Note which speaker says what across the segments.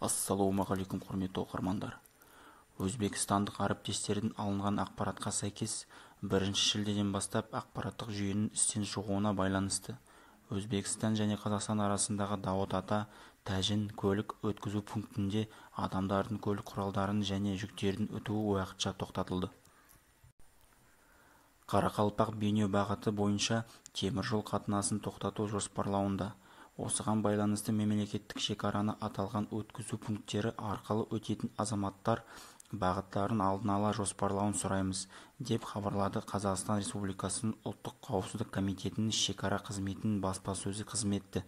Speaker 1: Ассалаумағалейкум құрметті оқырмандар. Өзбекстандық әріптестердің алынған ақпаратқа сәйкес 1 шілдеден бастап ақпараттық жүйенің істен шығуына байланысты Өзбекстан және Қазақстан арасындағы Дауыт Ата Тәжін көлік өткізу пунктінде адамдардың көлік құралдарының және жүктердің өтуі уақытша тоқтатылды. Қарақалпақ Бейнеу бағыты бойынша теміржол қатынасын тоқтату жоспарлануда. Осыған байланысты мемлекеттік шекараны аталған өткізу пункттері арқылы өтетін азаматтар бағыттарын алдын ала жоспарлауын сұраймыз, деп хабарлады Қазақстан Республикасының ұлттық қауіпсіздік комитетінің шекара қызметінің баспасөз қызметі.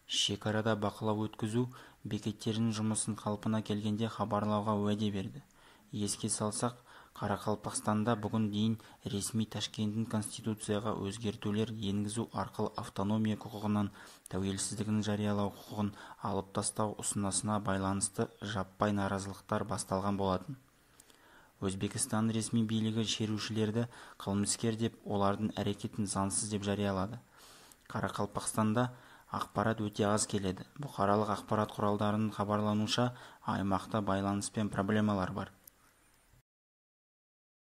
Speaker 1: Шекарада бақылау өткізу бекеттерінің жұмысын қалпына келгенде хабарлауға уәде берді. Еске салсақ, Қарақалпақстанда бүгін дейін ресми Ташкенттің конституцияға өзгертулер енгізу арқылы автономия құқығынан тәуелсіздігін жариялау құқығын алып тастау ұсынысына байланысты жаппай наразылықтар басталған болатын. Өзбекстан ресми билігі шерушілерді қылмыскер деп, олардың әрекетін заңсыз деп жариялады. Қарақалпақстанда ақпарат өте аз келеді. Бұқаралық ақпарат құралдарының хабарлануынша, аймақта байланыспен проблемалар бар.